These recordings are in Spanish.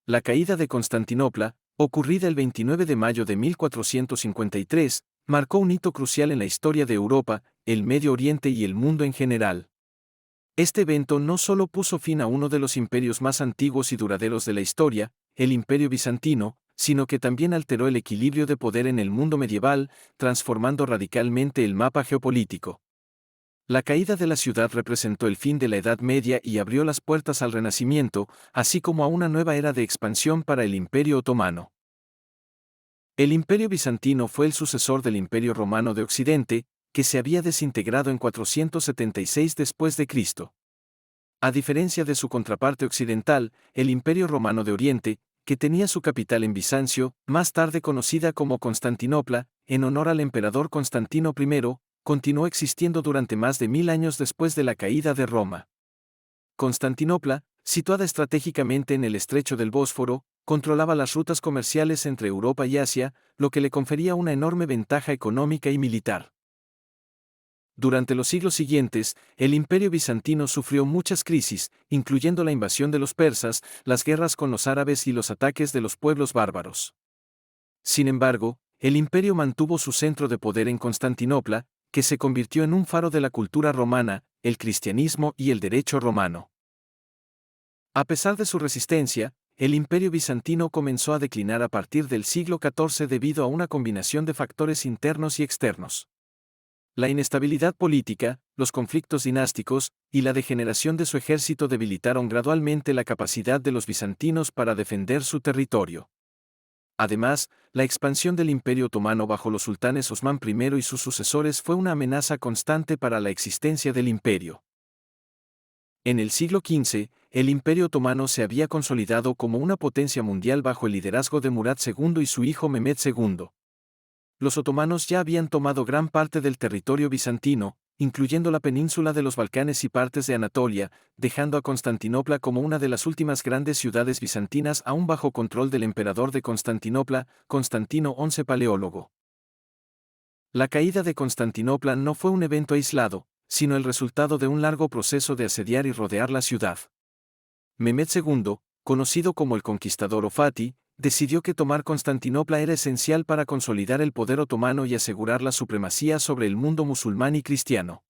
La caída de Constantinopla, ocurrida el 29 de mayo de 1453, marcó un hito crucial en la historia de Europa, el Medio Oriente y el mundo en general. Este evento no solo puso fin a uno de los imperios más antiguos y duraderos de la historia, el Imperio Bizantino, sino que también alteró el equilibrio de poder en el mundo medieval, transformando radicalmente el mapa geopolítico. La caída de la ciudad representó el fin de la Edad Media y abrió las puertas al Renacimiento, así como a una nueva era de expansión para el Imperio Otomano. El Imperio Bizantino fue el sucesor del Imperio Romano de Occidente, que se había desintegrado en 476 después de Cristo. A diferencia de su contraparte occidental, el Imperio Romano de Oriente, que tenía su capital en Bizancio, más tarde conocida como Constantinopla, en honor al emperador Constantino I, continuó existiendo durante más de 1000 años después de la caída de Roma. Constantinopla, situada estratégicamente en el estrecho del Bósforo, controlaba las rutas comerciales entre Europa y Asia, lo que le confería una enorme ventaja económica y militar. Durante los siglos siguientes, el Imperio Bizantino sufrió muchas crisis, incluyendo la invasión de los persas, las guerras con los árabes y los ataques de los pueblos bárbaros. Sin embargo, el imperio mantuvo su centro de poder en Constantinopla, que se convirtió en un faro de la cultura romana, el cristianismo y el derecho romano. A pesar de su resistencia, el Imperio Bizantino comenzó a declinar a partir del siglo XIV debido a una combinación de factores internos y externos. La inestabilidad política, los conflictos dinásticos y la degeneración de su ejército debilitaron gradualmente la capacidad de los bizantinos para defender su territorio. Además, la expansión del Imperio Otomano bajo los sultanes Osmán I y sus sucesores fue una amenaza constante para la existencia del imperio. En el siglo XV, el Imperio Otomano se había consolidado como una potencia mundial bajo el liderazgo de Murad II y su hijo Mehmed II. Los otomanos ya habían tomado gran parte del territorio bizantino, incluyendo la península de los Balcanes y partes de Anatolia, dejando a Constantinopla como una de las últimas grandes ciudades bizantinas aún bajo control del emperador de Constantinopla, Constantino XI Paleólogo. La caída de Constantinopla no fue un evento aislado, sino el resultado de un largo proceso de asediar y rodear la ciudad. Mehmed II, conocido como el Conquistador o Fatih, decidió que tomar Constantinopla era esencial para consolidar el poder otomano y asegurar la supremacía sobre el mundo musulmán y cristiano.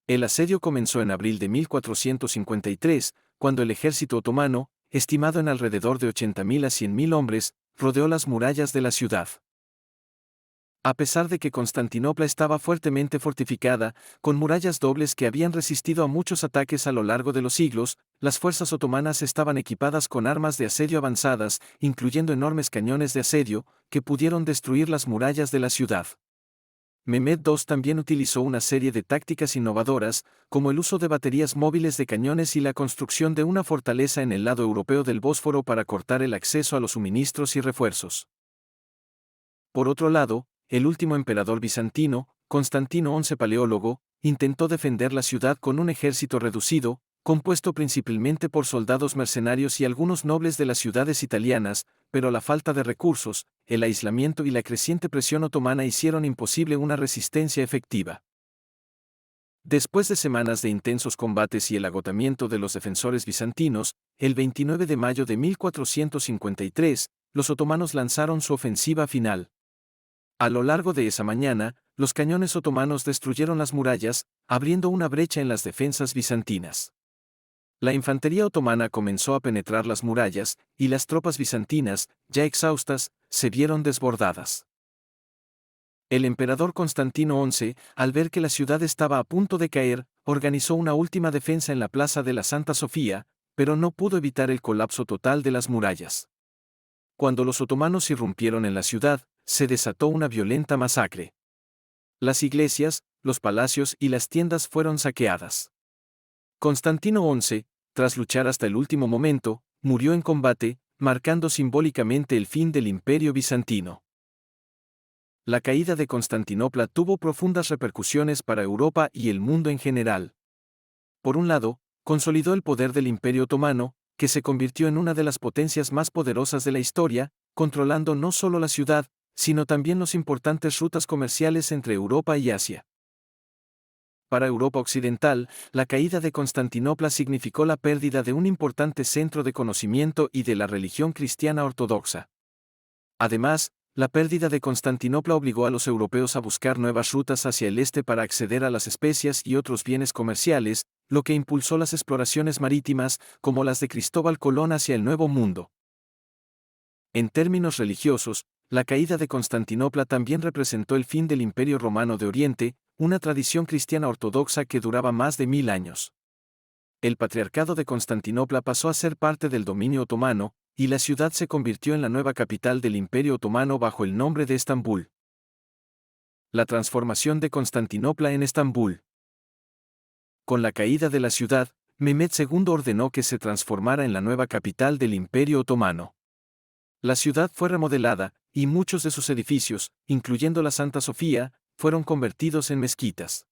El asedio comenzó en abril de 1453, cuando el ejército otomano, estimado en alrededor de 80.000 a 100.000 hombres, rodeó las murallas de la ciudad. A pesar de que Constantinopla estaba fuertemente fortificada, con murallas dobles que habían resistido a muchos ataques a lo largo de los siglos, las fuerzas otomanas estaban equipadas con armas de asedio avanzadas, incluyendo enormes cañones de asedio, que pudieron destruir las murallas de la ciudad. Mehmed II también utilizó una serie de tácticas innovadoras, como el uso de baterías móviles de cañones y la construcción de una fortaleza en el lado europeo del Bósforo para cortar el acceso a los suministros y refuerzos. Por otro lado, el último emperador bizantino, Constantino XI Paleólogo, intentó defender la ciudad con un ejército reducido, compuesto principalmente por soldados mercenarios y algunos nobles de las ciudades italianas, pero la falta de recursos, el aislamiento y la creciente presión otomana hicieron imposible una resistencia efectiva. Después de semanas de intensos combates y el agotamiento de los defensores bizantinos, el 29 de mayo de 1453, los otomanos lanzaron su ofensiva final. A lo largo de esa mañana, los cañones otomanos destruyeron las murallas, abriendo una brecha en las defensas bizantinas. La infantería otomana comenzó a penetrar las murallas, y las tropas bizantinas, ya exhaustas, se vieron desbordadas. El emperador Constantino XI, al ver que la ciudad estaba a punto de caer, organizó una última defensa en la plaza de la Santa Sofía, pero no pudo evitar el colapso total de las murallas. Cuando los otomanos irrumpieron en la ciudad, se desató una violenta masacre. Las iglesias, los palacios y las tiendas fueron saqueadas. Constantino XI, tras luchar hasta el último momento, murió en combate, marcando simbólicamente el fin del Imperio Bizantino. La caída de Constantinopla tuvo profundas repercusiones para Europa y el mundo en general. Por un lado, consolidó el poder del Imperio Otomano, que se convirtió en una de las potencias más poderosas de la historia, controlando no solo la ciudad, sino también las importantes rutas comerciales entre Europa y Asia. Para Europa Occidental, la caída de Constantinopla significó la pérdida de un importante centro de conocimiento y de la religión cristiana ortodoxa. Además, la pérdida de Constantinopla obligó a los europeos a buscar nuevas rutas hacia el este para acceder a las especias y otros bienes comerciales, lo que impulsó las exploraciones marítimas, como las de Cristóbal Colón hacia el Nuevo Mundo. En términos religiosos, la caída de Constantinopla también representó el fin del Imperio Romano de Oriente, una tradición cristiana ortodoxa que duraba más de 1000 años. El Patriarcado de Constantinopla pasó a ser parte del dominio otomano, y la ciudad se convirtió en la nueva capital del Imperio Otomano bajo el nombre de Estambul. La transformación de Constantinopla en Estambul. Con la caída de la ciudad, Mehmed II ordenó que se transformara en la nueva capital del Imperio Otomano. La ciudad fue remodelada, y muchos de sus edificios, incluyendo la Santa Sofía, fueron convertidos en mezquitas.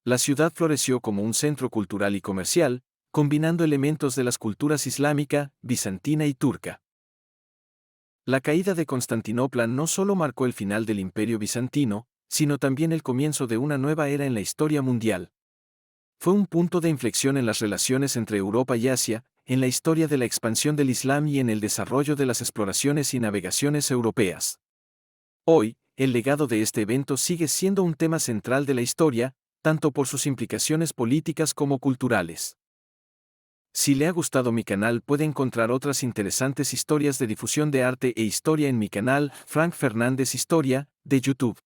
La ciudad floreció como un centro cultural y comercial, combinando elementos de las culturas islámica, bizantina y turca. La caída de Constantinopla no solo marcó el final del Imperio bizantino, sino también el comienzo de una nueva era en la historia mundial. Fue un punto de inflexión en las relaciones entre Europa y Asia, en la historia de la expansión del Islam y en el desarrollo de las exploraciones y navegaciones europeas. Hoy, el legado de este evento sigue siendo un tema central de la historia, tanto por sus implicaciones políticas como culturales. Si le ha gustado mi canal, puede encontrar otras interesantes historias de difusión de arte e historia en mi canal, Frank Fernández Historia, de YouTube.